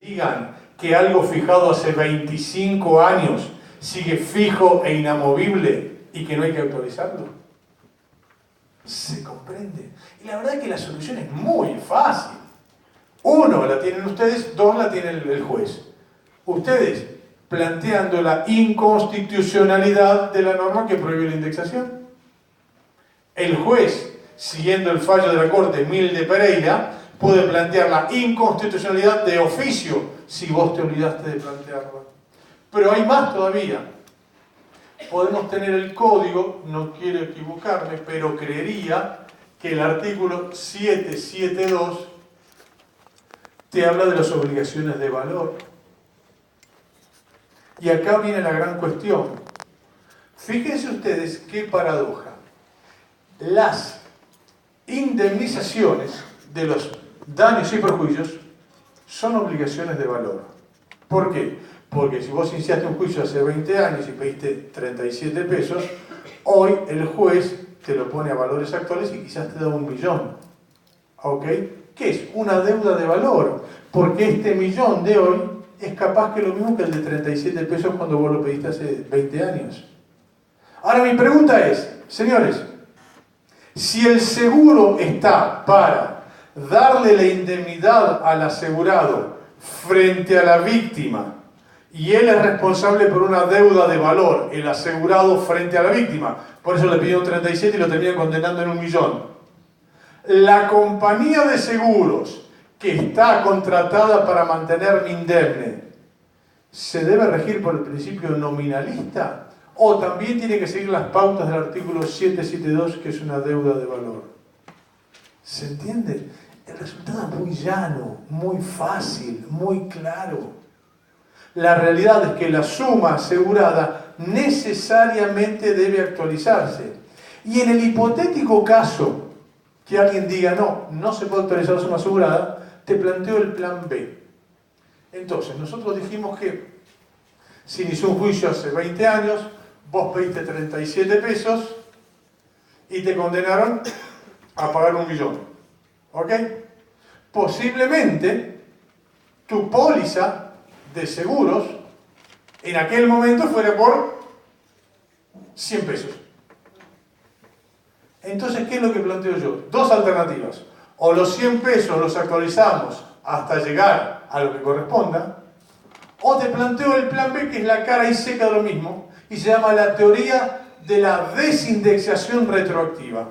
digan que algo fijado hace 25 años sigue fijo e inamovible y que no hay que actualizarlo? ¿Se comprende? Y la verdad es que la solución es muy fácil. Uno, la tienen ustedes, dos, la tiene el juez. Ustedes planteando la inconstitucionalidad de la norma que prohíbe la indexación. El juez, siguiendo el fallo de la Corte Mil de Pereira, puede plantear la inconstitucionalidad de oficio si vos te olvidaste de plantearla. Pero hay más todavía. Podemos tener el código, no quiero equivocarme, pero creería que el artículo 772 te habla de las obligaciones de valor. Y acá viene la gran cuestión. Fíjense ustedes qué paradoja. Las indemnizaciones de los daños y perjuicios son obligaciones de valor. ¿Por qué? Porque si vos iniciaste un juicio hace 20 años y pediste 37 pesos, hoy el juez te lo pone a valores actuales y quizás te da 1.000.000. ¿Ok? ¿Qué es? Una deuda de valor. Porque este 1.000.000 de hoy es capaz que lo mismo que el de 37 pesos cuando vos lo pediste hace 20 años. Ahora mi pregunta es, señores, si el seguro está para darle la indemnidad al asegurado frente a la víctima y él es responsable por una deuda de valor, el asegurado frente a la víctima, por eso le pidieron 37 y lo terminan condenando en 1.000.000. La compañía de seguros que está contratada para mantenerme indemne, ¿se debe regir por el principio nominalista? ¿O también tiene que seguir las pautas del artículo 772, que es una deuda de valor? ¿Se entiende? El resultado es muy llano, muy fácil, muy claro. La realidad es que la suma asegurada necesariamente debe actualizarse. Y en el hipotético caso que alguien diga, no se puede actualizar la suma asegurada, te planteo el plan B. Entonces, nosotros dijimos que se inició un juicio hace 20 años, vos pediste 37 pesos y te condenaron a pagar 1.000.000. ¿Ok? Posiblemente tu póliza de seguros en aquel momento fuera por 100 pesos. Entonces, ¿qué es lo que planteo yo? Dos alternativas. O los 100 pesos los actualizamos hasta llegar a lo que corresponda, o te planteo el plan B, que es la cara y seca de lo mismo, y se llama la teoría de la desindexación retroactiva.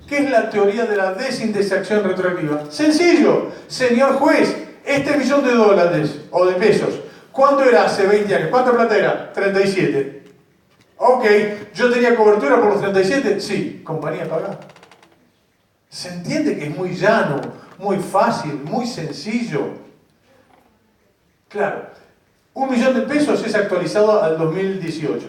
¿Qué es la teoría de la desindexación retroactiva? Sencillo, señor juez, este $1.000.000 o de pesos, ¿cuánto era hace 20 años? ¿Cuánta plata era? 37. Ok, ¿yo tenía cobertura por los 37? Sí, compañía pagada. ¿Se entiende que es muy llano, muy fácil, muy sencillo? Claro, $1.000.000 es actualizado al 2018,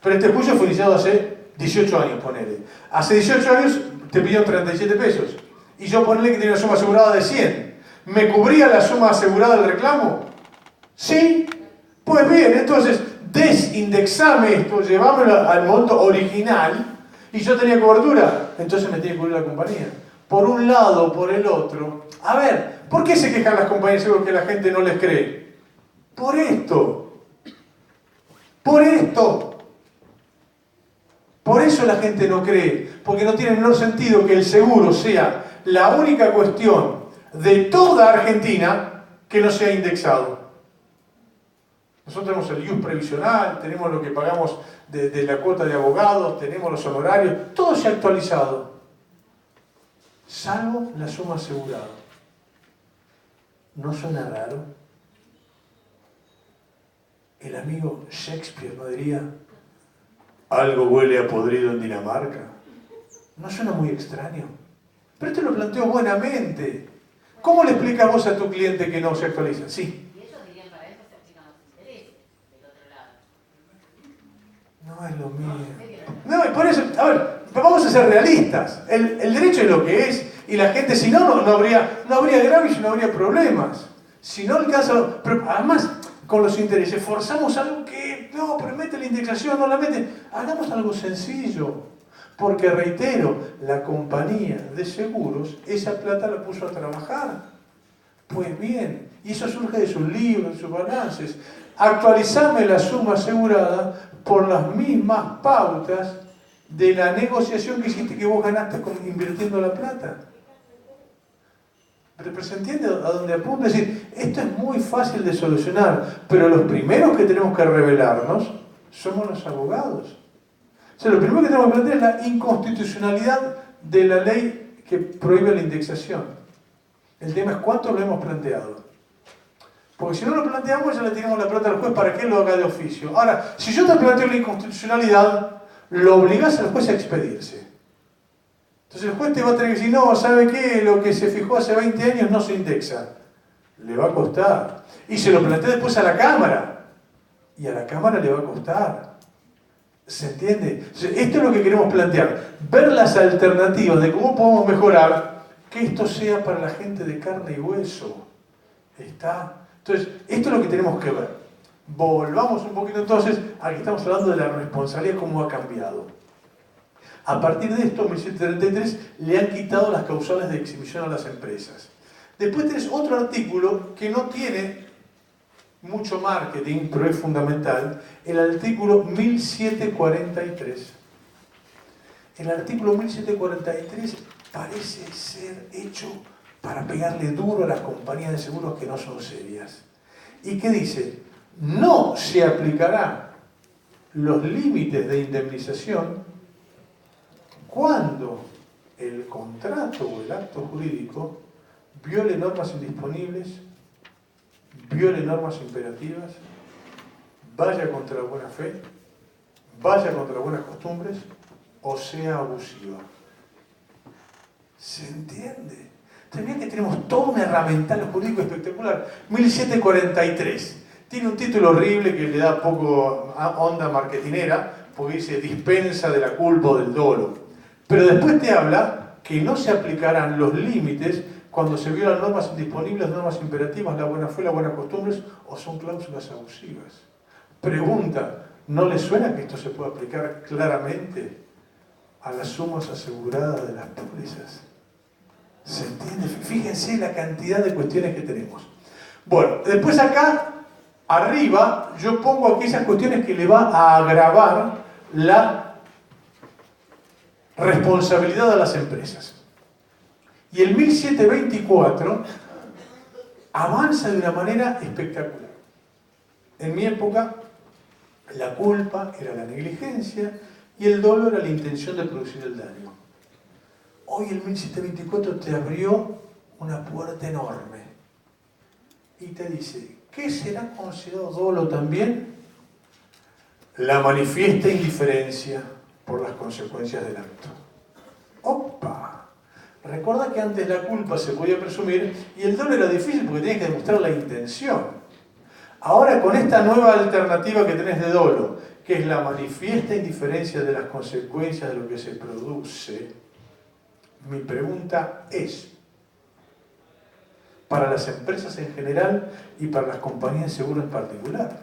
pero este juicio fue iniciado hace 18 años, ponele. Hace 18 años te pidieron 37 pesos, y yo ponele que tenía una suma asegurada de 100. ¿Me cubría la suma asegurada del reclamo? ¿Sí? Pues bien, entonces desindexame esto, llevámelo al monto original, y yo tenía cobertura, entonces me tiene que cubrir la compañía. Por un lado o por el otro. A ver, ¿por qué se quejan las compañías de seguros que la gente no les cree? Por esto. Por esto. Por eso la gente no cree, porque no tiene el menor sentido que el seguro sea la única cuestión de toda Argentina que no sea indexado. Nosotros tenemos el IUS previsional, tenemos lo que pagamos de la cuota de abogados, tenemos los honorarios, todo se ha actualizado, salvo la suma asegurada. ¿No suena raro? El amigo Shakespeare no diría, algo huele a podrido en Dinamarca. ¿No suena muy extraño? Pero esto lo planteo buenamente. ¿Cómo le explicas vos a tu cliente que no se actualiza? Sí. Y ellos dirían, para eso se aplican los intereses del otro lado. No es lo mío. No, y por eso, a ver, vamos a ser realistas. El derecho es lo que es, y la gente, si no habría agravios y no habría problemas. Si no alcanza, pero además, con los intereses, forzamos algo que, no, pero mete la indexación, no la mete. Hagamos algo sencillo. Porque, reitero, la compañía de seguros, esa plata la puso a trabajar. Pues bien, Y eso surge de sus libros, de sus balances. Actualizame la suma asegurada por las mismas pautas de la negociación que hiciste que vos ganaste invirtiendo la plata. Pero ¿se entiende a dónde apunta? Es decir, esto es muy fácil de solucionar, pero los primeros que tenemos que revelarnos somos los abogados. O sea, lo primero que tenemos que plantear es la inconstitucionalidad de la ley que prohíbe la indexación. El tema es cuánto lo hemos planteado. Porque si no lo planteamos, ya le tiramos la pelota al juez para que él lo haga de oficio. Ahora, si yo te planteo la inconstitucionalidad, lo obligás al juez a expedirse. Entonces el juez te va a tener que decir, no, ¿sabe qué? Lo que se fijó hace 20 años no se indexa. Le va a costar. Y se lo plantea después a la Cámara. Y a la Cámara le va a costar. ¿Se entiende? Esto es lo que queremos plantear. Ver las alternativas de cómo podemos mejorar que esto sea para la gente de carne y hueso. ¿Está? Entonces, esto es lo que tenemos que ver. Volvamos un poquito entonces a que estamos hablando de la responsabilidad, cómo ha cambiado. A partir de esto, en 1733, le han quitado las causales de exhibición a las empresas. Después tenés otro artículo que no tiene mucho marketing, pero es fundamental, el artículo 1743. El artículo 1743 parece ser hecho para pegarle duro a las compañías de seguros que no son serias. ¿Y qué dice? No se aplicarán los límites de indemnización cuando el contrato o el acto jurídico viole normas indisponibles, viole normas imperativas, vaya contra la buena fe, vaya contra las buenas costumbres o sea abusiva. ¿Se entiende? También que tenemos todo un herramental jurídico espectacular. 1743. Tiene un título horrible que le da poco onda marketinera, porque dice dispensa de la culpa o del dolo. Pero después te habla que no se aplicarán los límites cuando se violan normas indisponibles, normas imperativas, la buena fe, las buenas costumbres, o son cláusulas abusivas. Pregunta, ¿no le suena que esto se puede aplicar claramente a las sumas aseguradas de las pólizas? ¿Se entiende? Fíjense la cantidad de cuestiones que tenemos. Bueno, después acá, arriba, yo pongo aquí esas cuestiones que le va a agravar la responsabilidad a las empresas. Y el 1724 avanza de una manera espectacular. En mi época, la culpa era la negligencia y el dolo era la intención de producir el daño. Hoy el 1724 te abrió una puerta enorme y te dice, ¿qué será considerado dolo también? La manifiesta indiferencia por las consecuencias del acto. ¡Opa! Recuerda que antes la culpa se podía presumir y el dolo era difícil porque tenías que demostrar la intención. Ahora con esta nueva alternativa que tenés de dolo, que es la manifiesta indiferencia de las consecuencias de lo que se produce, mi pregunta es, para las empresas en general y para las compañías de seguros en particular,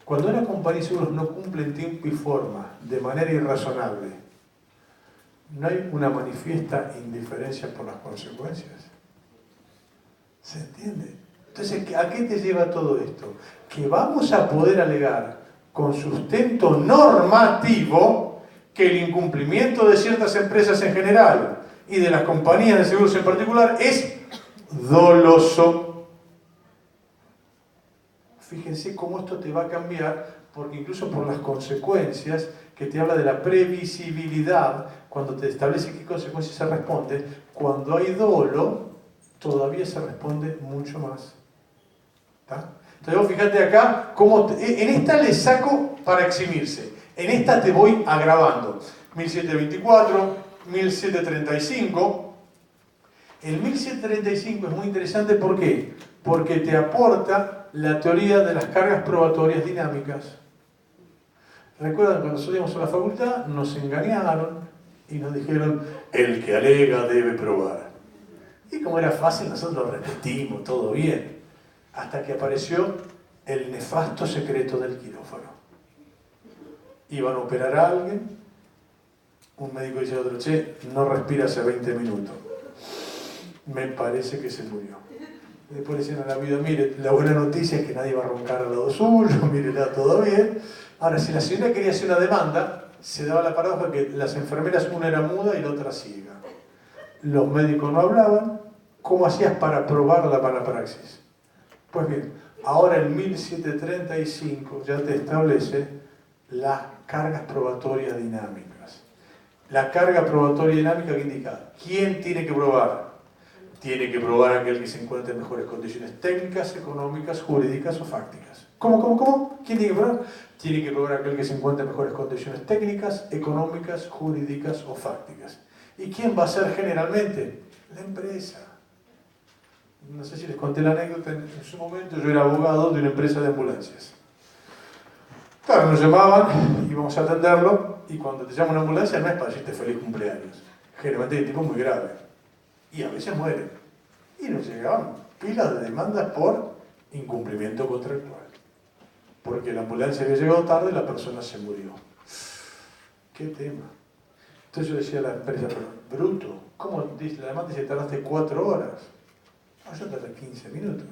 cuando una compañía de seguros no cumple en tiempo y forma, de manera irrazonable, ¿no hay una manifiesta indiferencia por las consecuencias? ¿Se entiende? Entonces, ¿a qué te lleva todo esto? Que vamos a poder alegar con sustento normativo que el incumplimiento de ciertas empresas en general y de las compañías de seguros en particular es doloso. Fíjense cómo esto te va a cambiar, porque incluso por las consecuencias, que te habla de la previsibilidad, cuando te establece qué consecuencias se responden, cuando hay dolo, todavía se responde mucho más. ¿Está? Entonces vos fíjate acá, cómo en esta le saco para eximirse, en esta te voy agravando. 1724, 1735. El 1735 es muy interesante, ¿por qué? Porque te aporta la teoría de las cargas probatorias dinámicas. Recuerdan cuando estudiamos en la facultad, nos engañaron y nos dijeron, el que alega debe probar. Y como era fácil, nosotros lo repetimos, todo bien. Hasta que apareció el nefasto secreto del quirófano. Iban a operar a alguien, un médico dice al otro, che, no respira hace 20 minutos. Me parece que se murió. Después le decían a la vida, mire, la buena noticia es que nadie va a roncar al lado suyo, mire, está todo bien. Ahora, si la señora quería hacer una demanda, se daba la paradoja que las enfermeras, una era muda y la otra ciega. Los médicos no hablaban. ¿Cómo hacías para probar la mala praxis? Pues bien, ahora el 1735 ya te establece las cargas probatorias dinámicas. La carga probatoria dinámica que indica quién tiene que probar. Tiene que probar aquel que se encuentre en mejores condiciones técnicas, económicas, jurídicas o fácticas. ¿Cómo? ¿Quién tiene que probar? Tiene que probar aquel que se encuentre en mejores condiciones técnicas, económicas, jurídicas o fácticas. ¿Y quién va a ser generalmente? La empresa. No sé si les conté la anécdota, en su momento yo era abogado de una empresa de ambulancias. Claro, nos llamaban, íbamos a atenderlo, y cuando te llama una ambulancia no es para decirte feliz cumpleaños. Generalmente es tipo muy grave. Y a veces mueren. Y nos llegaban pilas de demandas por incumplimiento contractual. Porque la ambulancia había llegado tarde y la persona se murió. ¿Qué tema? Entonces yo decía a la empresa, pero bruto, ¿cómo dice? La demanda dice tardaste 4 horas. No, yo tardé 15 minutos.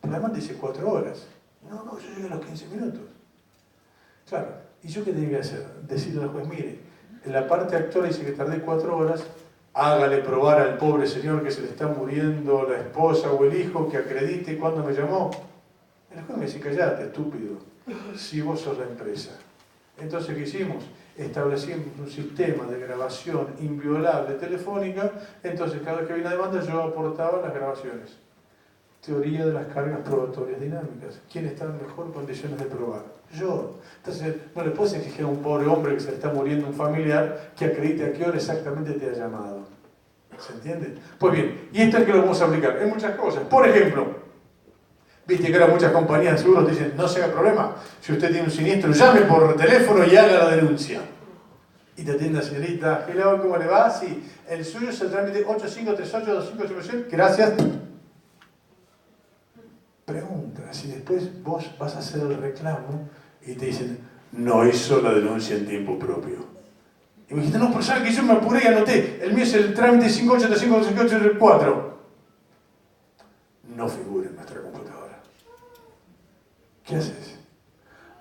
Pero la demanda dice 4 horas. No, yo llegué a los 15 minutos. Claro, ¿y yo qué tenía que hacer? Decirle al juez, mire, en la parte actora dice que tardé 4 horas, hágale probar al pobre señor que se le está muriendo la esposa o el hijo, que acredite cuándo me llamó. El juez me dice, callate, estúpido, si vos sos la empresa. Entonces, ¿qué hicimos? Establecimos un sistema de grabación inviolable telefónica, entonces cada vez que había una demanda yo aportaba las grabaciones. Teoría de las cargas probatorias dinámicas. ¿Quién está en mejor condiciones de probar? Yo. Entonces, no le puedes exigir a un pobre hombre que se le está muriendo un familiar que acredite a qué hora exactamente te ha llamado. ¿Se entiende? Pues bien, y esto es que lo vamos a aplicar en muchas cosas. Por ejemplo, viste que ahora muchas compañías de seguros dicen, no se haga problema, si usted tiene un siniestro, llame por teléfono y haga la denuncia. Y te atiende la señorita, hello, ¿cómo le va? Sí, el suyo es el trámite 8538-2587, gracias. Pregunta, si después vos vas a hacer el reclamo y te dicen, no hizo la denuncia en tiempo propio. Y me dijiste, no, pero ¿sabes que yo me apuré y anoté? El mío es el trámite 5885-5884. No figura en nuestra computadora. ¿Qué haces?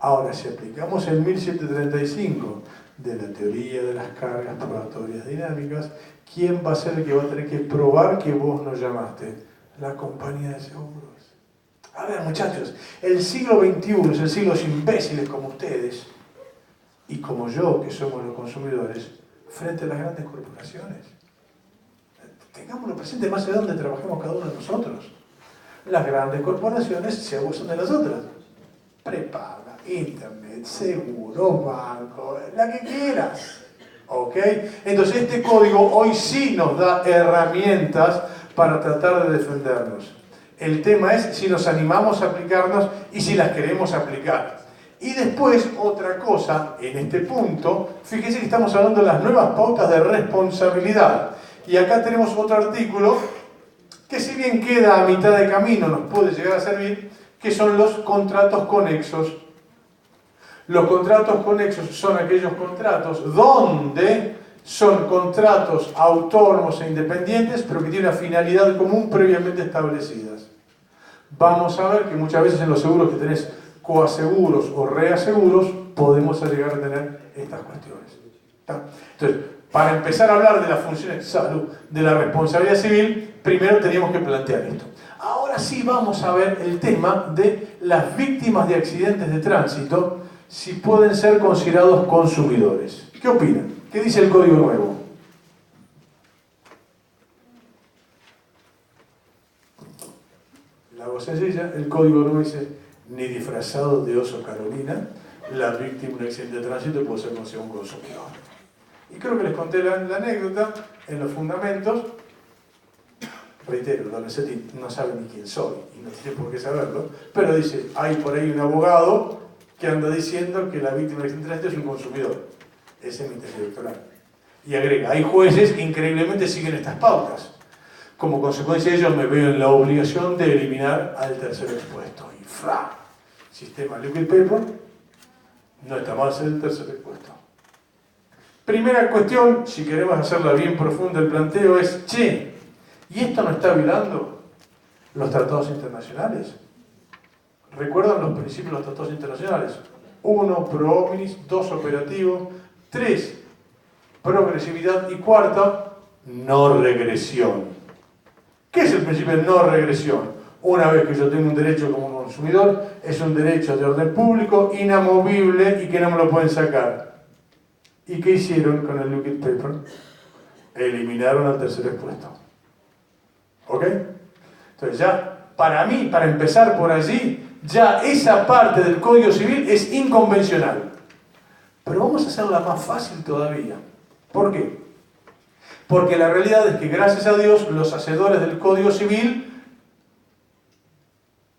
Ahora, si aplicamos el 1735 de la teoría de las cargas probatorias dinámicas, ¿quién va a ser el que va a tener que probar que vos no llamaste? La compañía de seguros. A ver, muchachos, el siglo XXI es el siglo de imbéciles como ustedes y como yo, que somos los consumidores, frente a las grandes corporaciones. Tengámoslo presente más allá de donde trabajemos cada uno de nosotros. Las grandes corporaciones se abusan de las otras. Prepaga, internet, seguro, banco, la que quieras. ¿Ok? Entonces este código hoy sí nos da herramientas para tratar de defendernos. El tema es si nos animamos a aplicarnos y si las queremos aplicar. Y después, otra cosa, en este punto, fíjense que estamos hablando de las nuevas pautas de responsabilidad. Y acá tenemos otro artículo que si bien queda a mitad de camino, nos puede llegar a servir, que son los contratos conexos. Los contratos conexos son aquellos contratos donde son contratos autónomos e independientes, pero que tienen una finalidad común previamente establecidas. Vamos a ver que muchas veces en los seguros que tenés coaseguros o reaseguros, podemos llegar a tener estas cuestiones. ¿Está? Entonces, para empezar a hablar de las funciones de salud, de la responsabilidad civil, primero teníamos que plantear esto. Ahora sí vamos a ver el tema de las víctimas de accidentes de tránsito, si pueden ser considerados consumidores. ¿Qué opinan? ¿Qué dice el Código Nuevo? La hago sencilla, el Código Nuevo dice, ni disfrazado de oso Carolina, la víctima de un accidente de tránsito puede ser considerado un consumidor. Y creo que les conté la anécdota en los fundamentos. Reitero, Donizetti no sabe ni quién soy y no tiene por qué saberlo, pero dice, hay por ahí un abogado que anda diciendo que la víctima de accidente de tránsito es un consumidor. Ese es mi tesis doctoral. Y agrega, hay jueces que increíblemente siguen estas pautas. Como consecuencia de ello me veo en la obligación de eliminar al tercero expuesto. Y ¡fra! Sistema liquid paper, no está mal ser el tercero expuesto. Primera cuestión, si queremos hacerla bien profunda el planteo es, che, ¿y esto no está violando los tratados internacionales. ¿Recuerdan los principios de los tratados internacionales? 1, pro hominis, 2, operativo, 3, progresividad y cuarta, no regresión. ¿Qué es el principio de no regresión? Una vez que yo tengo un derecho como consumidor, es un derecho de orden público, inamovible y que no me lo pueden sacar. ¿Y qué hicieron con el liquid paper? Eliminaron al tercer expuesto. ¿Ok? Entonces ya, para mí, para empezar por allí, ya esa parte del Código Civil es inconvencional. Pero vamos a hacerla más fácil todavía. ¿Por qué? Porque la realidad es que, gracias a Dios, los hacedores del Código Civil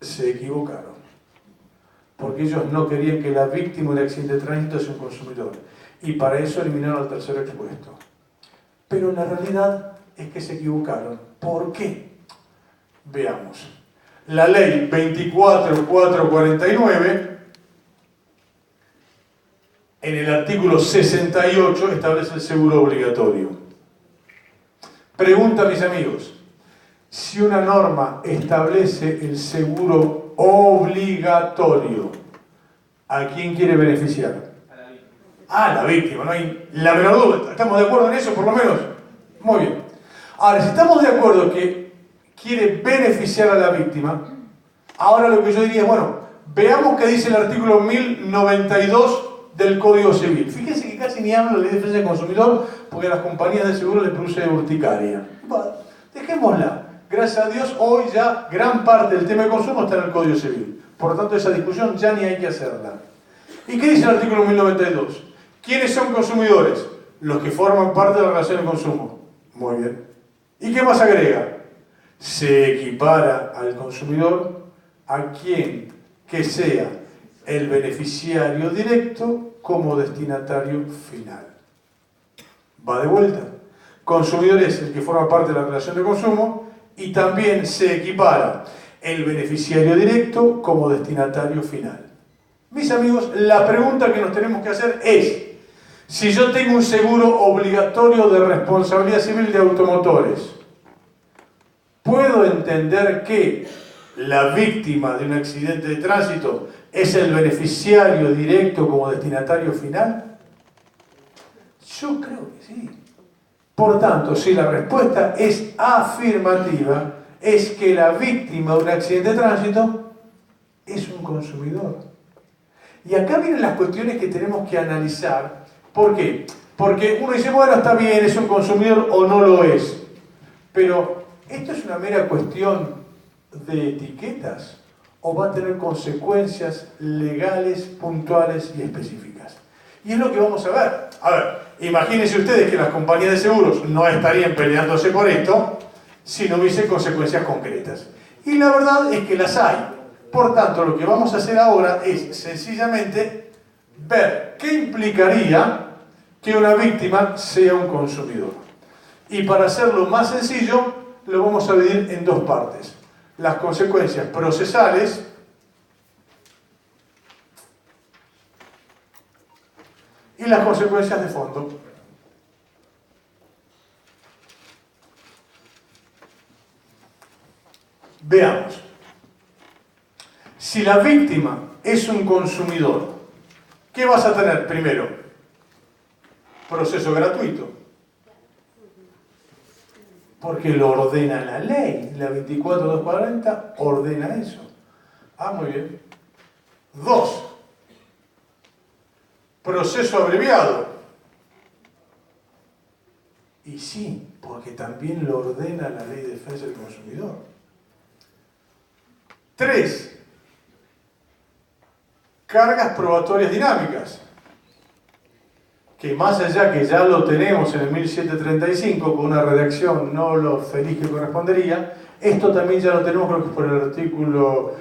se equivocaron. Porque ellos no querían que la víctima del accidente de tránsito sea un consumidor. Y para eso eliminaron al tercer expuesto. Pero la realidad es que se equivocaron. ¿Por qué? Veamos. La ley 24.449, en el artículo 68, establece el seguro obligatorio. Pregunta, mis amigos, si una norma establece el seguro obligatorio, ¿a quién quiere beneficiar? A la víctima, no hay la menor duda. ¿Estamos de acuerdo en eso, por lo menos? Muy bien. Ahora, si estamos de acuerdo que quiere beneficiar a la víctima, ahora lo que yo diría es, bueno, veamos qué dice el artículo 1092 del Código Civil. Fíjense que casi ni hablo de la ley de defensa del consumidor porque a las compañías de seguro les produce urticaria. Bueno, dejémosla. Gracias a Dios, hoy ya gran parte del tema de consumo está en el Código Civil. Por lo tanto, esa discusión ya ni hay que hacerla. ¿Y qué dice el artículo 1092? ¿Quiénes son consumidores? Los que forman parte de la relación de consumo. Muy bien. ¿Y qué más agrega? Se equipara al consumidor a quien que sea el beneficiario directo como destinatario final. Va de vuelta. Consumidor es el que forma parte de la relación de consumo y también se equipara el beneficiario directo como destinatario final. Mis amigos, la pregunta que nos tenemos que hacer es: si yo tengo un seguro obligatorio de responsabilidad civil de automotores, ¿puedo entender que la víctima de un accidente de tránsito es el beneficiario directo como destinatario final? Yo creo que sí. Por tanto, si la respuesta es afirmativa, es que la víctima de un accidente de tránsito es un consumidor. Y acá vienen las cuestiones que tenemos que analizar. ¿Por qué? Porque uno dice, bueno, está bien, es un consumidor o no lo es. Pero, ¿esto es una mera cuestión de etiquetas o va a tener consecuencias legales, puntuales y específicas? Y es lo que vamos a ver. A ver, imagínense ustedes que las compañías de seguros no estarían peleándose por esto si no hubiese consecuencias concretas. Y la verdad es que las hay. Por tanto, lo que vamos a hacer ahora es sencillamente ver qué implicaría que una víctima sea un consumidor. Y para hacerlo más sencillo, lo vamos a dividir en dos partes. Las consecuencias procesales y las consecuencias de fondo. Veamos. Si la víctima es un consumidor, ¿qué vas a tener primero? Proceso gratuito. Porque lo ordena la ley. La 24.240 ordena eso. Ah, muy bien. 2. Proceso abreviado. Y sí, porque también lo ordena la ley de defensa del consumidor. 3. Cargas probatorias dinámicas. Que más allá que ya lo tenemos en el 1735 con una redacción no lo feliz que correspondería, esto también ya lo tenemos, creo que es por el artículo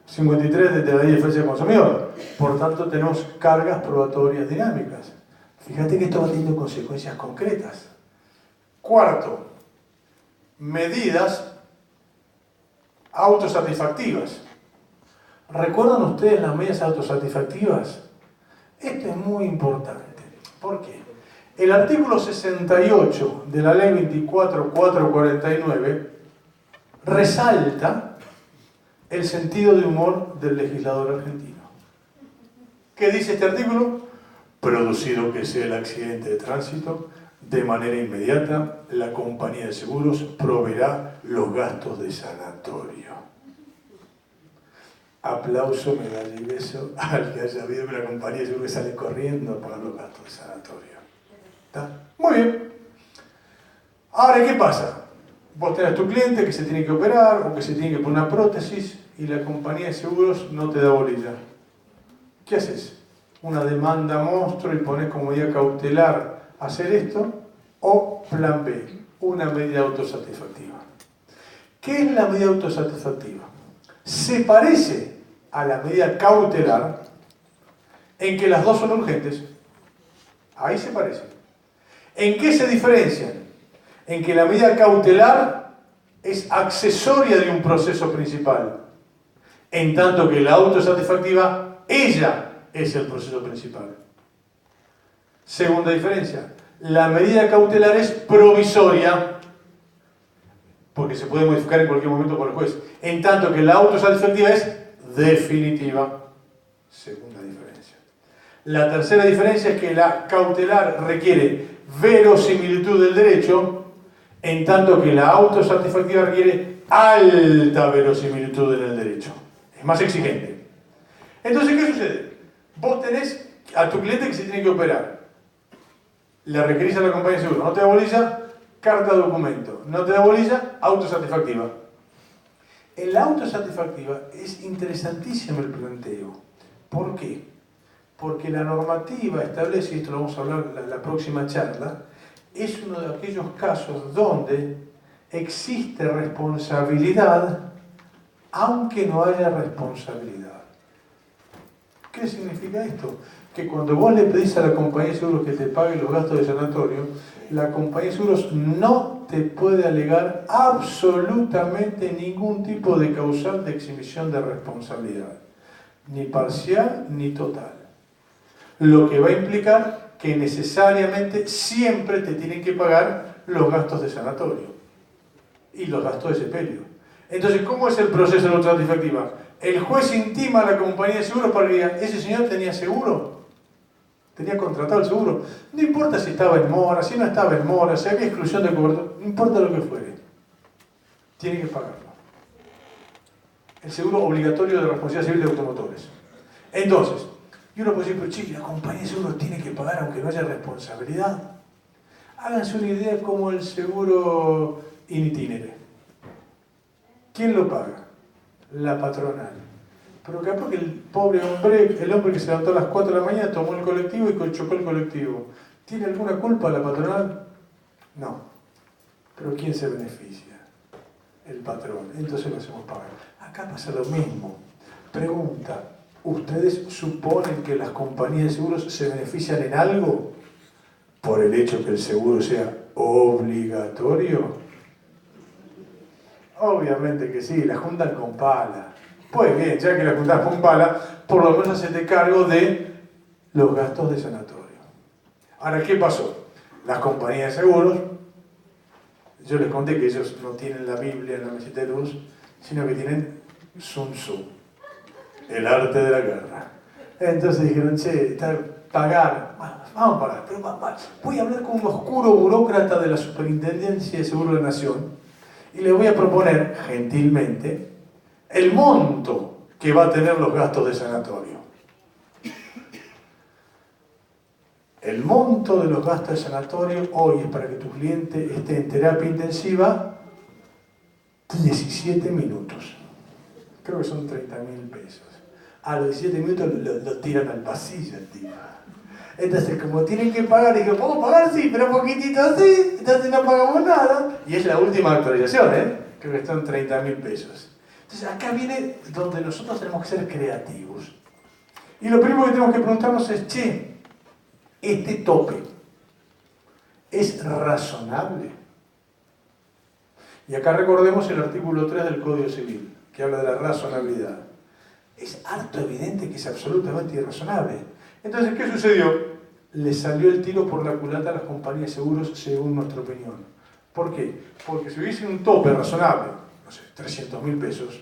53 de la Ley de Defensa del Consumidor. Por tanto, tenemos cargas probatorias dinámicas. Fíjate que esto va teniendo consecuencias concretas. 4. Medidas autosatisfactivas. ¿Recuerdan ustedes las medidas autosatisfactivas? Esto es muy importante. ¿Por qué? El artículo 68 de la ley 24.449 resalta el sentido de humor del legislador argentino. ¿Qué dice este artículo? Producido que sea el accidente de tránsito, de manera inmediata, la compañía de seguros proveerá los gastos de sanatorio. Aplauso, medalla y beso al que haya habido que la compañía de seguros sale corriendo a pagar los gastos de sanatorio. ¿Está? Muy bien. Ahora, ¿qué pasa? Vos tenés a tu cliente que se tiene que operar o que se tiene que poner una prótesis y la compañía de seguros no te da bolilla. ¿Qué haces? Una demanda monstruo y pones como medida cautelar hacer esto, o plan B, una medida autosatisfactiva. ¿Qué es la medida autosatisfactiva? Se parece a la medida cautelar en que las dos son urgentes. Ahí se parece. ¿En qué se diferencian? En que la medida cautelar es accesoria de un proceso principal, en tanto que la autosatisfactiva, ella es el proceso principal. Segunda diferencia, la medida cautelar es provisoria, porque se puede modificar en cualquier momento por el juez, en tanto que la autosatisfactiva es definitiva. Segunda diferencia. La tercera diferencia es que la cautelar requiere verosimilitud del derecho, en tanto que la autosatisfactiva requiere alta verosimilitud en el derecho. Es más exigente. Entonces, ¿qué sucede? Vos tenés a tu cliente que se tiene que operar. Le requerís a la compañía de seguro. No te da bolilla, carta documento. No te da bolilla, autosatisfactiva. En la autosatisfactiva es interesantísimo el planteo. ¿Por qué? Porque la normativa establece, y esto lo vamos a hablar en la próxima charla, es uno de aquellos casos donde existe responsabilidad aunque no haya responsabilidad. ¿Qué significa esto? Que cuando vos le pedís a la compañía de seguros que te pague los gastos de sanatorio, la compañía de seguros no te puede alegar absolutamente ningún tipo de causal de exhibición de responsabilidad, ni parcial ni total. Lo que va a implicar que necesariamente siempre te tienen que pagar los gastos de sanatorio y los gastos de sepelio. Entonces, ¿cómo es el proceso de la autosatisfactiva? El juez intima a la compañía de seguros para que diga, ¿ese señor tenía seguro? ¿Tenía contratado el seguro? No importa si estaba en mora, si no estaba en mora, si había exclusión de cobertura, no importa lo que fuere. Tiene que pagarlo. El seguro obligatorio de responsabilidad civil de automotores. Entonces, y uno puede decir, pero chico, la compañía de seguros tiene que pagar aunque no haya responsabilidad. Háganse una idea como el seguro in itinere. ¿Quién lo paga? La patronal. Pero capaz que el pobre hombre, el hombre que se levantó a las 4 de la mañana, tomó el colectivo y chocó el colectivo, ¿tiene alguna culpa la patronal? No. ¿Pero quién se beneficia? El patrón. Entonces lo hacemos pagar. Acá pasa lo mismo. Pregunta, ¿ustedes suponen que las compañías de seguros se benefician en algo por el hecho que el seguro sea obligatorio? Obviamente que sí, la juntan con pala. Pues bien, ya que la juntas con pala, por lo menos hacete cargo de los gastos de sanatorio. Ahora, ¿qué pasó? Las compañías de seguros, yo les conté que ellos no tienen la Biblia en la mesita de luz, sino que tienen Sun Tzu, el arte de la guerra. Entonces dijeron, che, pagar, vamos a pagar, pero voy a hablar con un oscuro burócrata de la Superintendencia de Seguro de la Nación y les voy a proponer, gentilmente, el monto que va a tener los gastos de sanatorio. El monto de los gastos de sanatorio hoy es para que tu cliente esté en terapia intensiva 17 minutos. Creo que son 30.000 pesos. A los 17 minutos lo tiran al pasillo, tío. Entonces, como tienen que pagar, digo, ¿puedo pagar? Sí, pero poquitito sí, entonces no pagamos nada. Y es la última actualización, ¿eh? Creo que están 30.000 pesos. Entonces, acá viene donde nosotros tenemos que ser creativos. Y lo primero que tenemos que preguntarnos es, che, ¿este tope es razonable? Y acá recordemos el artículo 3 del Código Civil, que habla de la razonabilidad. Es harto evidente que es absolutamente irrazonable. Entonces, ¿qué sucedió? Le salió el tiro por la culata a las compañías de seguros, según nuestra opinión. ¿Por qué? Porque si hubiese un tope razonable, no sé, 300.000 pesos.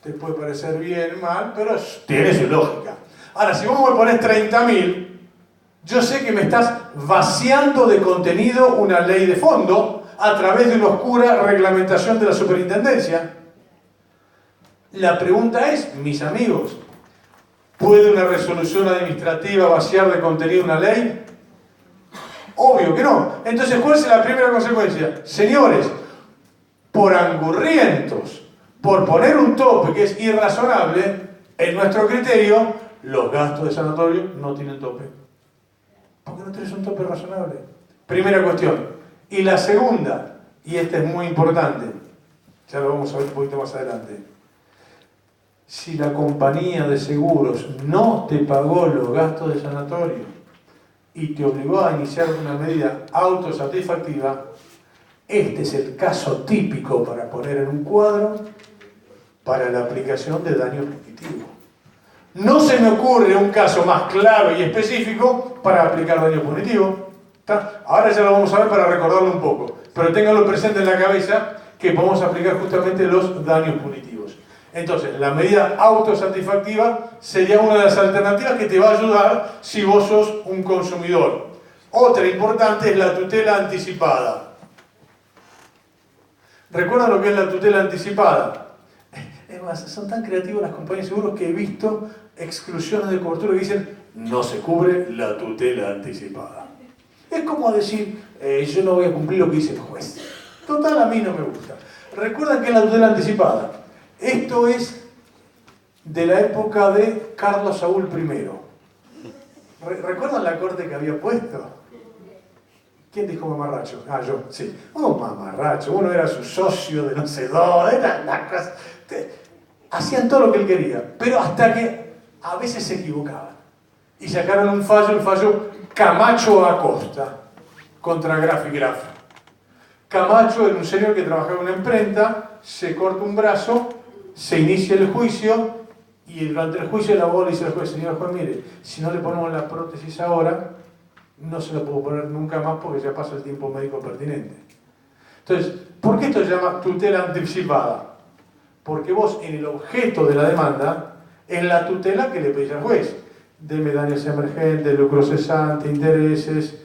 Te puede parecer bien, mal, pero tiene su lógica. Ahora, si vos me pones 30.000, yo sé que me estás vaciando de contenido una ley de fondo a través de una oscura reglamentación de la superintendencia. La pregunta es, mis amigos, ¿puede una resolución administrativa vaciar de contenido una ley? Obvio que no. Entonces, ¿cuál es la primera consecuencia? Señores, por angurrientos, por poner un tope que es irrazonable, en nuestro criterio, los gastos de sanatorio no tienen tope. ¿Por qué no tenés un tope razonable? Primera cuestión. Y la segunda, y esta es muy importante, ya lo vamos a ver un poquito más adelante. Si la compañía de seguros no te pagó los gastos de sanatorio y te obligó a iniciar una medida autosatisfactiva, este es el caso típico para poner en un cuadro para la aplicación de daño punitivo. No se me ocurre un caso más claro y específico para aplicar daño punitivo. ¿Está? Ahora ya lo vamos a ver para recordarlo un poco, pero ténganlo presente en la cabeza que podemos aplicar justamente los daños punitivos. Entonces, la medida autosatisfactiva sería una de las alternativas que te va a ayudar si vos sos un consumidor. Otra importante es la tutela anticipada. ¿Recuerdan lo que es la tutela anticipada? Es más, son tan creativos las compañías de seguros que he visto exclusiones de cobertura que dicen no se cubre la tutela anticipada. Es como decir, yo no voy a cumplir lo que dice el juez. Total, a mí no me gusta. ¿Recuerdan qué es la tutela anticipada? Esto es de la época de Carlos Saúl I. ¿Recuerdan la corte que había puesto? ¿Quién dijo mamarracho? Ah, yo, sí. Oh, mamarracho. Uno era su socio de no sé dónde, era la cosa. Hacían todo lo que él quería, pero hasta que a veces se equivocaban. Y sacaron un fallo, el fallo Camacho Acosta, contra Graf y Graf. Camacho era un señor que trabajaba en una imprenta, se corta un brazo, se inicia el juicio, y durante el juicio el abogado le dice al juez, señor juez, mire, si no le ponemos la prótesis ahora, no se la puedo poner nunca más porque ya pasa el tiempo médico pertinente. Entonces, ¿por qué esto se llama tutela anticipada? Porque vos en el objeto de la demanda es la tutela que le pedís al juez. Deme daños emergentes, lucro cesante, intereses,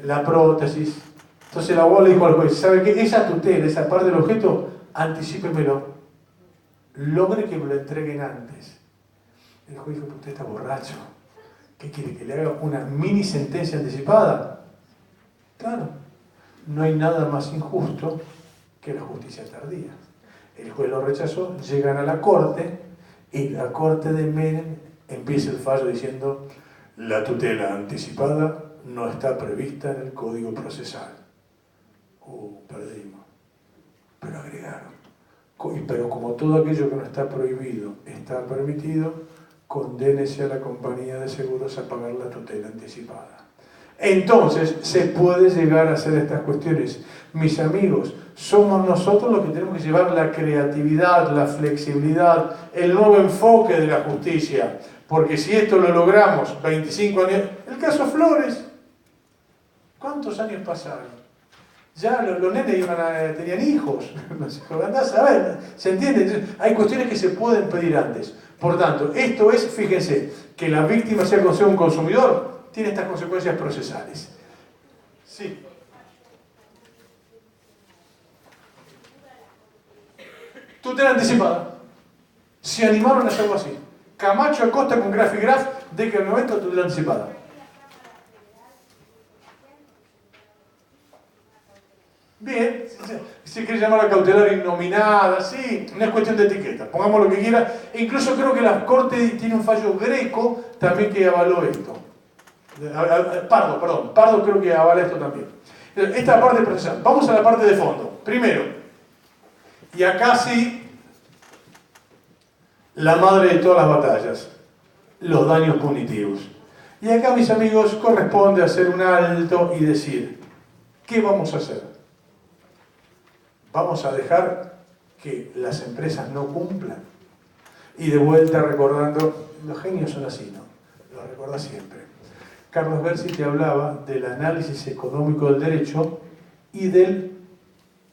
la prótesis. Entonces el abogado le dijo al juez, ¿sabe qué? Esa tutela, esa parte del objeto, anticípemelo. Logre que me lo entreguen antes. El juez dijo, usted está borracho. ¿Qué quiere? ¿Que le haga una mini sentencia anticipada? Claro, no hay nada más injusto que la justicia tardía. El juez lo rechazó, llegan a la corte y la corte de Menem empieza el fallo diciendo la tutela anticipada no está prevista en el Código Procesal. Perdimos. Pero agregaron. Pero como todo aquello que no está prohibido está permitido, condénese a la compañía de seguros a pagar la tutela anticipada. Entonces, se puede llegar a hacer estas cuestiones. Mis amigos, somos nosotros los que tenemos que llevar la creatividad, la flexibilidad, el nuevo enfoque de la justicia. Porque si esto lo logramos, 25 años... El caso Flores, ¿cuántos años pasaron? Ya los nenes tenían hijos. Andás a ver, ¿se entiende? Entonces, hay cuestiones que se pueden pedir antes. Por tanto, esto es, fíjense, que la víctima sea un consumidor, tiene estas consecuencias procesales. Sí. Tutela anticipada. Se animaron a hacer algo así. Camacho Acosta con Graf y Graf, década del 90, tutela anticipada. Bien, si quiere llamarla cautelar innominada, sí, no es cuestión de etiqueta, pongamos lo que quiera. E incluso creo que la Corte tiene un fallo greco también que avaló esto. Pardo creo que avala esto también. Esta parte procesal. Vamos a la parte de fondo. Primero, y acá sí, la madre de todas las batallas, los daños punitivos. Y acá, mis amigos, corresponde hacer un alto y decir, ¿qué vamos a hacer? ¿Vamos a dejar que las empresas no cumplan? Y de vuelta recordando, los genios son así, ¿no? Lo recuerda siempre. Carlos Berzi te hablaba del análisis económico del derecho y del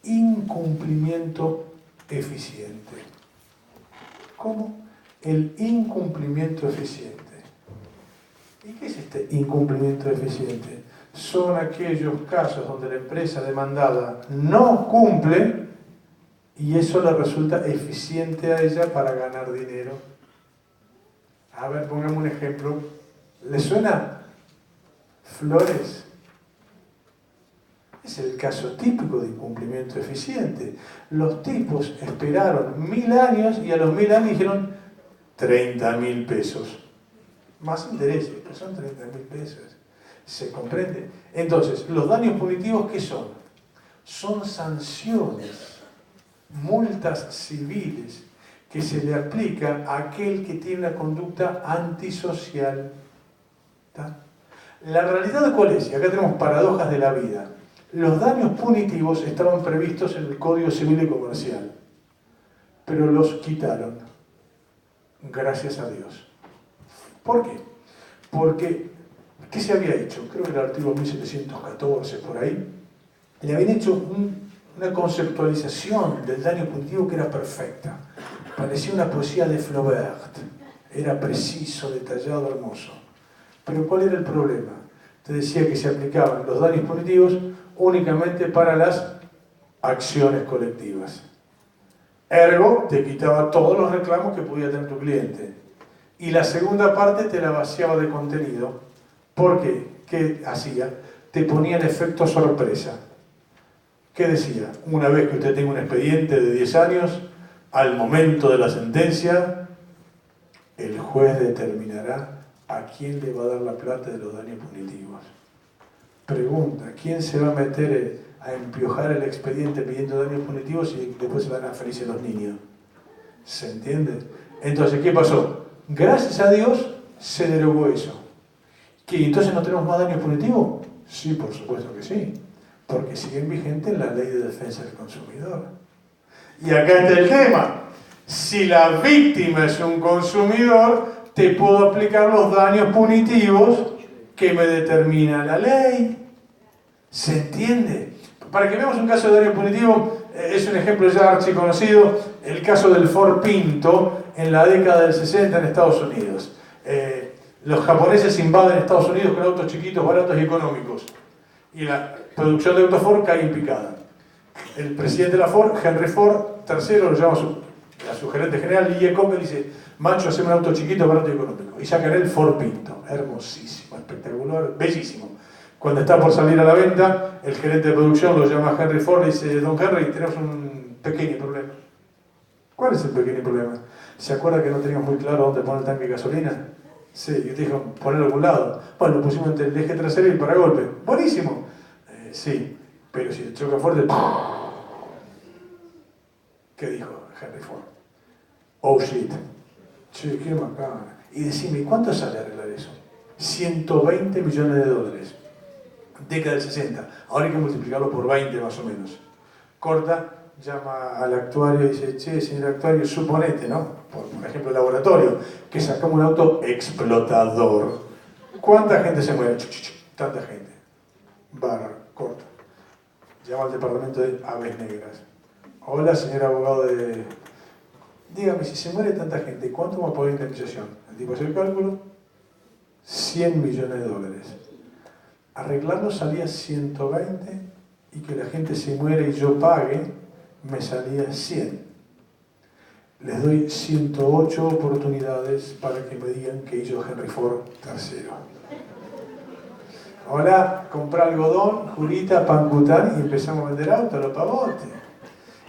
incumplimiento eficiente. ¿Cómo? El incumplimiento eficiente. ¿Y qué es este incumplimiento eficiente? Son aquellos casos donde la empresa demandada no cumple y eso le resulta eficiente a ella para ganar dinero. A ver, pongamos un ejemplo. ¿Le suena? Flores. Es el caso típico de incumplimiento eficiente. Los tipos esperaron 1000 años y a los 1000 años dijeron 30.000 pesos. Más intereses, pero son 30.000 pesos. ¿Se comprende? Entonces, los daños punitivos, ¿qué son? Son sanciones, multas civiles que se le aplica a aquel que tiene una conducta antisocial. ¿Está? La realidad, ¿cuál es? Y acá tenemos paradojas de la vida. Los daños punitivos estaban previstos en el Código Civil y Comercial, pero los quitaron, gracias a Dios. ¿Por qué? Porque, ¿qué se había hecho? Creo que el artículo 1714, por ahí, le habían hecho una conceptualización del daño punitivo que era perfecta. Parecía una poesía de Flaubert. Era preciso, detallado, hermoso. Pero ¿cuál era el problema? Te decía que se aplicaban los daños punitivos únicamente para las acciones colectivas. Ergo, te quitaba todos los reclamos que podía tener tu cliente. Y la segunda parte te la vaciaba de contenido. ¿Por qué? ¿Qué hacía? Te ponía el efecto sorpresa. ¿Qué decía? Una vez que usted tenga un expediente de 10 años, al momento de la sentencia, el juez determinará a quién le va a dar la plata de los daños punitivos. Pregunta, ¿quién se va a meter a empiojar el expediente pidiendo daños punitivos y después se van a felices los niños? ¿Se entiende? Entonces, ¿qué pasó? Gracias a Dios se derogó eso. ¿Que entonces no tenemos más daños punitivos? Sí, por supuesto que sí. Porque siguen vigentes la ley de defensa del consumidor. Y acá está el tema. Si la víctima es un consumidor, te puedo aplicar los daños punitivos que me determina la ley. ¿Se entiende? Para que veamos un caso de daño punitivo, es un ejemplo ya archiconocido, el caso del Ford Pinto en la década del 60 en Estados Unidos. Los japoneses invaden Estados Unidos con autos chiquitos, baratos y económicos. Y la producción de autos Ford cae en picada. El presidente de la Ford, Henry Ford III, lo llama a su gerente general, Lee Iacocca, y dice: macho, haceme un auto chiquito, barato y económico. Y sacan el Ford Pinto. Hermosísimo, espectacular, bellísimo. Cuando está por salir a la venta, el gerente de producción lo llama a Henry Ford y dice: don Henry, tenemos un pequeño problema. ¿Cuál es el pequeño problema? ¿Se acuerda que no teníamos muy claro dónde poner el tanque de gasolina? Sí, y te dijo, ponerlo a algún lado. Bueno, lo pusimos entre el eje trasero y el paragolpe. Buenísimo. Sí, pero si te choca fuerte... ¿Qué dijo Henry Ford? Oh shit. Che, qué macana. Y decime, ¿cuánto sale arreglar eso? 120 millones de dólares. Década del 60. Ahora hay que multiplicarlo por 20 más o menos. Corta, llama al actuario y dice: che, señor actuario, suponete, ¿no? Por ejemplo, el laboratorio, que sacamos un auto explotador. ¿Cuánta gente se muere? Tanta gente. Barra, corta. Llama al departamento de aves negras. Hola, señor abogado de... Dígame, si se muere tanta gente, ¿cuánto va a poner indemnización? El tipo hace el cálculo, 100 millones de dólares. Arreglarlo salía 120 y que la gente se muere y yo pague, me salía 100. Les doy 108 oportunidades para que me digan que hizo Henry Ford III. Hola, comprar algodón, jurita, pancután y empezamos a vender autos a los pavotes.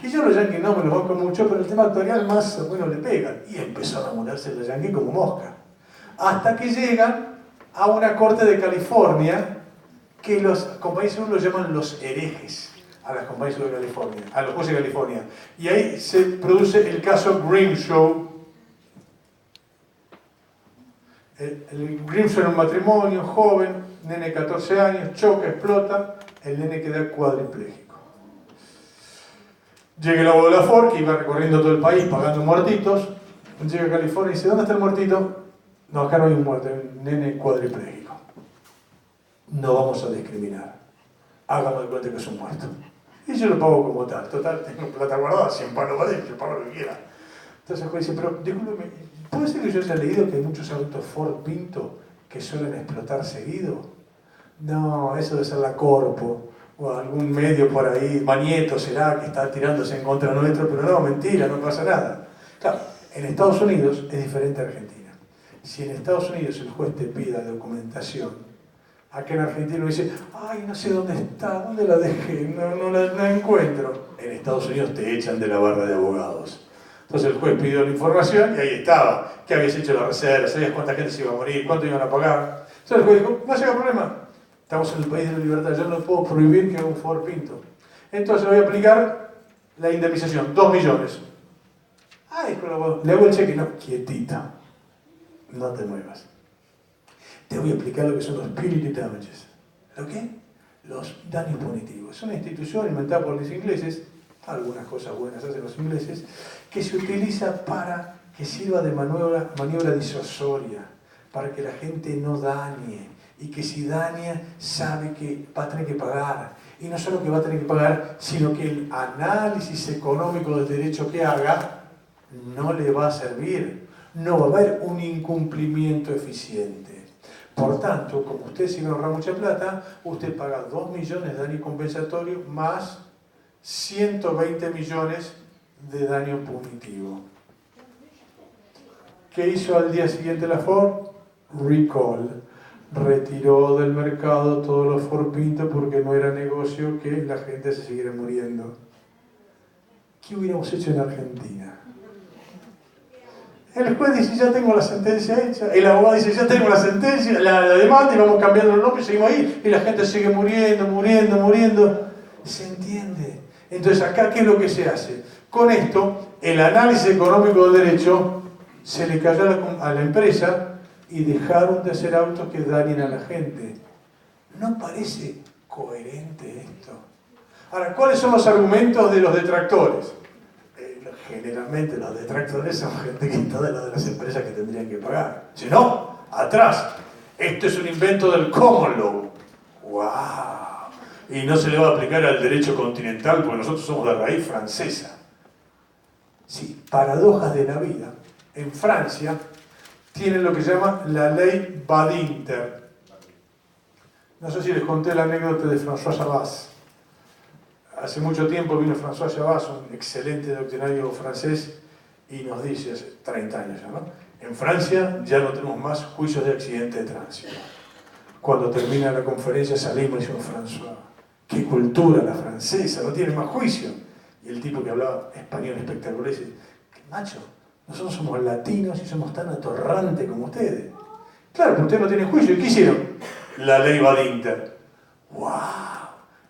Y yo los yanquis no me los banco mucho, pero el tema actuarial más bueno le pegan. Y empezaron a mudarse los yanquis como mosca. Hasta que llegan a una corte de California que los compañías seguros los llaman los herejes a las compañías seguros de California, a los jueces de California. Y ahí se produce el caso Grimshaw. El Grimshaw era un matrimonio joven, nene de 14 años, choca, explota, el nene queda cuadripléjico. Llega el abogado de la Ford, que iba recorriendo todo el país pagando muertitos, llega a California y dice: ¿dónde está el muertito? No, acá no hay un muerto, hay un nene cuadripléjico. No vamos a discriminar. Hagamos de cuenta que es un muerto. Y yo lo pago como tal. Total, tengo plata guardada, 100 palos vale, yo pago lo que quiera. Entonces el juez dice, pero discúlpeme, ¿puede ser que yo haya leído que hay muchos autos Ford Pinto que suelen explotar seguido? No, eso debe ser la Corpo, o algún medio por ahí, Manieto será, que está tirándose en contra nuestro, pero no, mentira, no pasa nada. Claro, en Estados Unidos es diferente a Argentina. Si en Estados Unidos el juez te pida documentación, acá en Argentina uno dice, ay, no sé dónde está, ¿dónde la dejé? No la encuentro. En Estados Unidos te echan de la barra de abogados. Entonces el juez pidió la información y ahí estaba. ¿Qué habías hecho la reserva? ¿Sabías cuánta gente se iba a morir? ¿Cuánto iban a pagar? Entonces el juez dijo, no llega problema. Estamos en el país de la libertad. Yo no puedo prohibir que haga un Ford Pinto. Entonces le voy a aplicar la indemnización, 2 millones. Ay, le hago el cheque. No, quietita. No te muevas. Te voy a explicar lo que son los punitive damages. ¿Lo qué? Los daños punitivos. Es una institución inventada por los ingleses, algunas cosas buenas hacen los ingleses, que se utiliza para que sirva de maniobra disuasoria, para que la gente no dañe, y que si daña sabe que va a tener que pagar. Y no solo que va a tener que pagar, sino que el análisis económico del derecho que haga no le va a servir. No va a haber un incumplimiento eficiente. Por tanto, como usted se va a ahorrar mucha plata, usted paga 2 millones de daño compensatorio más 120 millones de daño punitivo. ¿Qué hizo al día siguiente la Ford? Recall. Retiró del mercado todos los Ford Pinto porque no era negocio que la gente se siguiera muriendo. ¿Qué hubiéramos hecho en Argentina? El juez dice, ya tengo la sentencia hecha. El abogado dice, ya tengo la sentencia, la demanda, y vamos cambiando los nombres y seguimos ahí. Y la gente sigue muriendo. ¿Se entiende? Entonces, acá, ¿qué es lo que se hace? Con esto, el análisis económico del derecho se le cayó a la empresa y dejaron de hacer autos que dañen a la gente. ¿No parece coherente esto? Ahora, ¿cuáles son los argumentos de los detractores? Generalmente los detractores son gente que está de las empresas que tendrían que pagar. Si no, atrás. Esto es un invento del common law. ¡Wow! Y no se le va a aplicar al derecho continental porque nosotros somos de raíz francesa. Sí, paradojas de la vida. En Francia tienen lo que se llama la ley Badinter. No sé si les conté la anécdota de François Chabas. Hace mucho tiempo vino François Chabas, un excelente doctrinario francés, y nos dice, hace 30 años ya, ¿no? En Francia ya no tenemos más juicios de accidente de tránsito. Cuando termina la conferencia salimos y decimos, François, qué cultura la francesa, no tiene más juicio. Y el tipo que hablaba español espectacular dice, macho, nosotros somos latinos y somos tan atorrantes como ustedes. Claro, pero ustedes no tienen juicio. ¿Y qué hicieron? La ley Badinter. ¡Wow!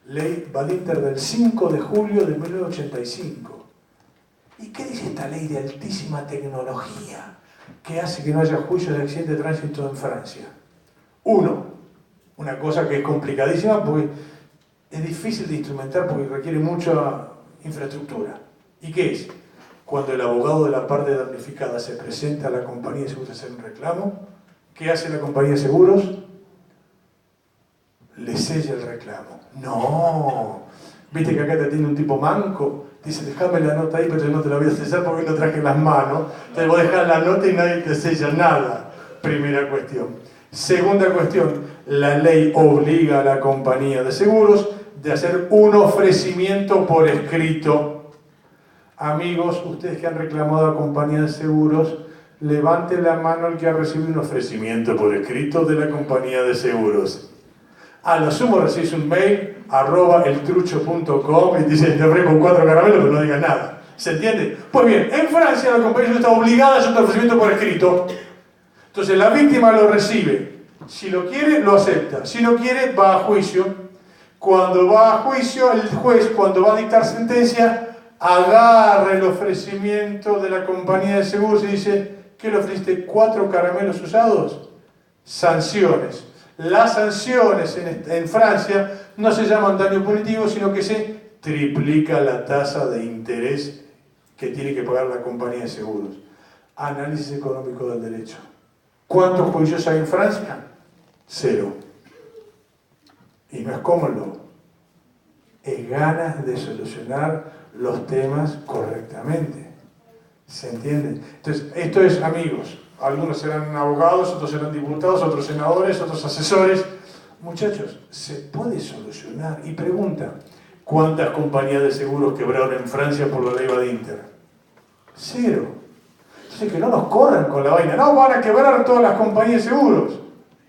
Ley Badinter del 5 de julio de 1985. ¿Y qué dice esta ley de altísima tecnología que hace que no haya juicios de accidente de tránsito en Francia? Uno, una cosa que es complicadísima porque es difícil de instrumentar porque requiere mucha infraestructura. ¿Y qué es? Cuando el abogado de la parte damnificada se presenta a la compañía de seguros a hacer un reclamo, ¿qué hace la compañía de seguros? Le sella el reclamo. No, viste que acá te tiene un tipo manco, dice, déjame la nota ahí, pero yo no te la voy a sellar porque no traje las manos, te voy a dejar la nota y nadie te sella nada. Primera cuestión. Segunda cuestión, la ley obliga a la compañía de seguros de hacer un ofrecimiento por escrito. Amigos, ustedes que han reclamado a compañía de seguros, levanten la mano el que ha recibido un ofrecimiento por escrito de la compañía de seguros. A lo sumo recibes un mail @eltrucho.com y dice, te ofrezco 4 caramelos, pero no digas nada. ¿Se entiende? Pues bien, en Francia la compañía está obligada a hacer un ofrecimiento por escrito. Entonces la víctima lo recibe. Si lo quiere, lo acepta. Si no quiere, va a juicio. Cuando va a juicio, el juez, cuando va a dictar sentencia, agarra el ofrecimiento de la compañía de seguros y dice, ¿qué le ofreciste? 4 caramelos usados. Sanciones. Las sanciones en Francia no se llaman daño punitivo, sino que se triplica la tasa de interés que tiene que pagar la compañía de seguros. Análisis económico del derecho. ¿Cuántos juicios hay en Francia? 0. Y no es common law. Es ganas de solucionar los temas correctamente. ¿Se entiende? Entonces, esto es, amigos, algunos serán abogados, otros serán diputados, otros senadores, otros asesores. Muchachos, se puede solucionar. Y pregunta, ¿cuántas compañías de seguros quebraron en Francia por la ley Badinter? 0. Entonces, que no nos corran con la vaina. No, van a quebrar todas las compañías de seguros.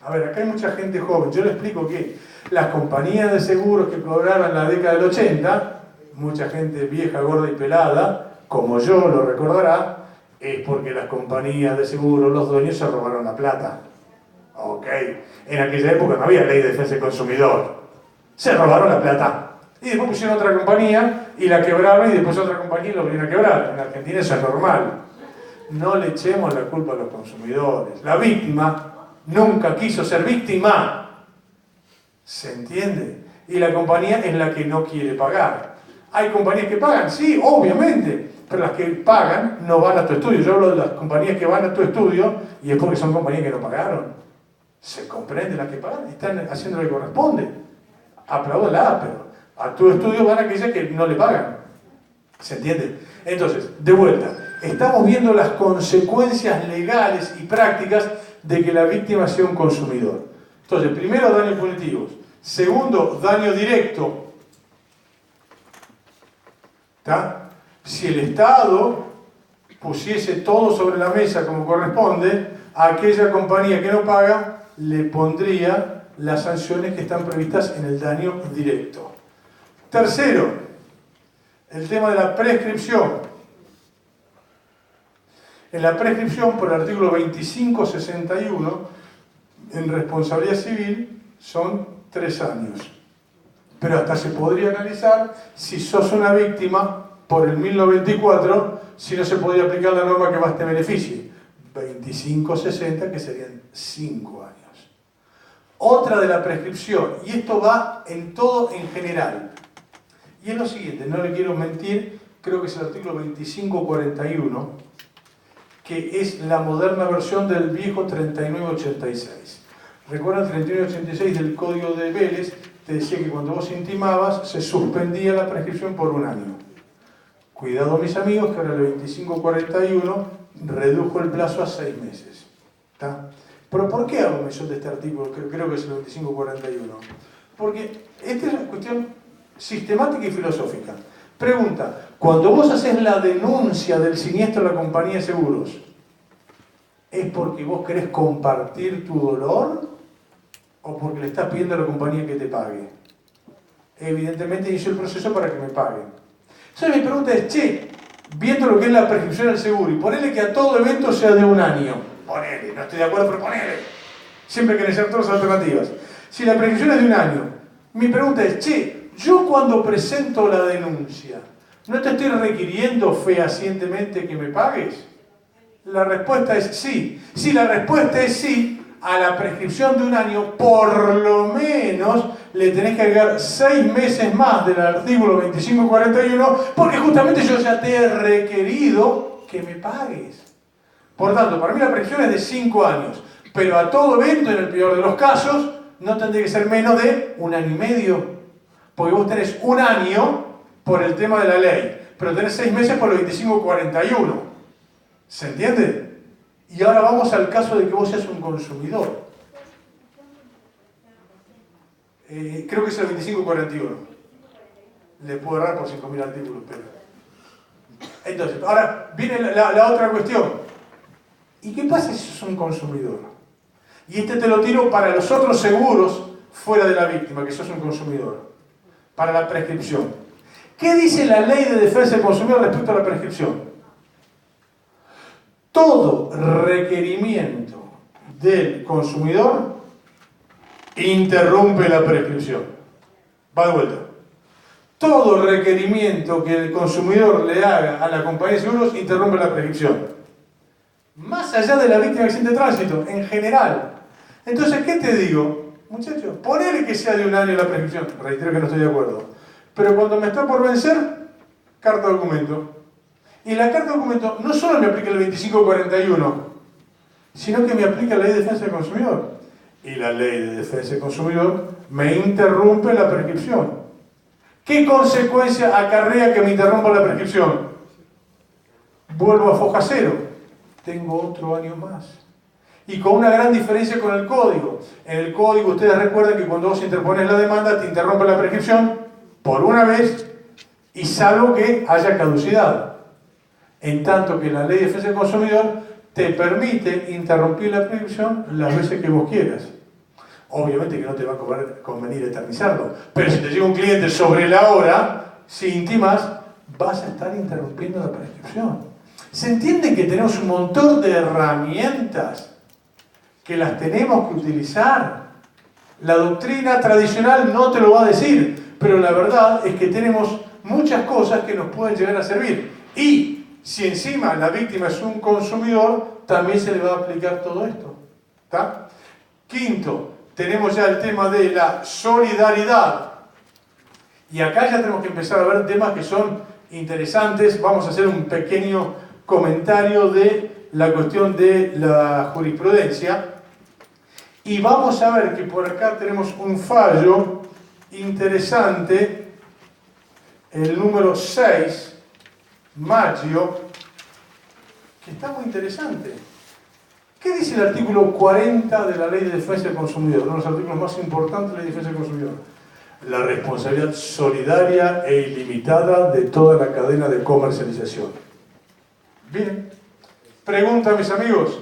A ver, acá hay mucha gente joven. Yo les explico que las compañías de seguros que cobraron en la década del 80, mucha gente vieja, gorda y pelada, como yo lo recordará, es porque las compañías de seguros, los dueños se robaron la plata. Ok. En aquella época no había ley de defensa del consumidor. Se robaron la plata. Y después pusieron otra compañía y la quebraron y después otra compañía lo volvieron a quebrar. En Argentina eso es normal. No le echemos la culpa a los consumidores. La víctima nunca quiso ser víctima. ¿Se entiende? Y la compañía es la que no quiere pagar. ¿Hay compañías que pagan? Sí, obviamente. Pero las que pagan no van a tu estudio. Yo hablo de las compañías que van a tu estudio y es porque son compañías que no pagaron. ¿Se comprende? Las que pagan están haciendo lo que corresponde. Apláudanla, pero a tu estudio van aquellas que no le pagan. ¿Se entiende? Entonces, de vuelta, estamos viendo las consecuencias legales y prácticas de que la víctima sea un consumidor. Entonces, primero, daños punitivos. Segundo, daño directo. ¿Está? Si el Estado pusiese todo sobre la mesa como corresponde, a aquella compañía que no paga le pondría las sanciones que están previstas en el daño directo. Tercero, el tema de la prescripción. En la prescripción, por el artículo 2561, en responsabilidad civil, son 3 años. Pero hasta se podría analizar si sos una víctima por el 1094, si no se podría aplicar la norma que más te beneficie. 2560, que serían 5 años. Otra de la prescripción, y esto va en todo en general. Y es lo siguiente, no le quiero mentir, creo que es el artículo 2541, que es la moderna versión del viejo 3986. Recuerdan el 3986 del Código de Vélez, te decía que cuando vos intimabas se suspendía la prescripción por 1 año. Cuidado, mis amigos, que ahora el 2541 redujo el plazo a 6 meses. ¿Está? Pero ¿por qué hago mención de este artículo? Creo que es el 2541. Porque esta es una cuestión sistemática y filosófica. Pregunta, cuando vos haces la denuncia del siniestro a la compañía de seguros, ¿es porque vos querés compartir tu dolor o porque le estás pidiendo a la compañía que te pague? Evidentemente hizo el proceso para que me paguen. Entonces mi pregunta es, che, viendo lo que es la prescripción del seguro, y ponele que a todo evento sea de 1 año. Ponele, no estoy de acuerdo, pero ponele. Siempre hay que necesitar todas las alternativas. Si la prescripción es de 1 año, mi pregunta es, che, yo cuando presento la denuncia, ¿no te estoy requiriendo fehacientemente que me pagues? La respuesta es sí. Si la respuesta es sí, a la prescripción de 1 año, por lo menos le tenés que agregar 6 meses más del artículo 2541, porque justamente yo ya te he requerido que me pagues. Por tanto, para mí la prescripción es de 5 años, pero a todo evento, en el peor de los casos, no tendría que ser menos de 1 año y medio, porque vos tenés 1 año por el tema de la ley, pero tenés 6 meses por el 2541. ¿Se entiende? Y ahora vamos al caso de que vos seas un consumidor. Creo que es el 2541. Le puedo errar por 5.000 artículos, pero... Entonces, ahora viene la otra cuestión. ¿Y qué pasa si sos un consumidor? Y este te lo tiro para los otros seguros fuera de la víctima, que sos un consumidor. Para la prescripción. ¿Qué dice la ley de defensa del consumidor respecto a la prescripción? Todo requerimiento del consumidor interrumpe la prescripción. Va de vuelta. Todo requerimiento que el consumidor le haga a la compañía de seguros interrumpe la prescripción. Más allá de la víctima de accidente de tránsito, en general. Entonces, ¿qué te digo? Muchachos, ponele que sea de 1 año la prescripción. Reitero que no estoy de acuerdo. Pero cuando me está por vencer, carta de documento. Y la carta de documento no solo me aplica el 2541, sino que me aplica la ley de defensa del consumidor. Y la ley de defensa del consumidor me interrumpe la prescripción. ¿Qué consecuencia acarrea que me interrumpa la prescripción? Vuelvo a foja cero. Tengo otro año más. Y con una gran diferencia con el código. En el código ustedes recuerdan que cuando vos interpones la demanda te interrumpe la prescripción por una vez y salvo que haya caducidad. En tanto que la ley de defensa del consumidor te permite interrumpir la prescripción las veces que vos quieras. Obviamente que no te va a convenir eternizarlo, pero si te llega un cliente sobre la hora, si intimas, vas a estar interrumpiendo la prescripción. ¿Se entiende que tenemos un montón de herramientas que las tenemos que utilizar? La doctrina tradicional no te lo va a decir, pero la verdad es que tenemos muchas cosas que nos pueden llegar a servir. Y si encima la víctima es un consumidor, también se le va a aplicar todo esto. ¿Está? Quinto, tenemos ya el tema de la solidaridad. Y acá ya tenemos que empezar a ver temas que son interesantes. Vamos a hacer un pequeño comentario de la cuestión de la jurisprudencia. Y vamos a ver que por acá tenemos un fallo interesante, el número 6, Maggio, que está muy interesante. ¿Qué dice el artículo 40 de la Ley de Defensa del Consumidor? Uno de los artículos más importantes de la Ley de Defensa del Consumidor. La responsabilidad solidaria e ilimitada de toda la cadena de comercialización. Bien. Pregunta, mis amigos.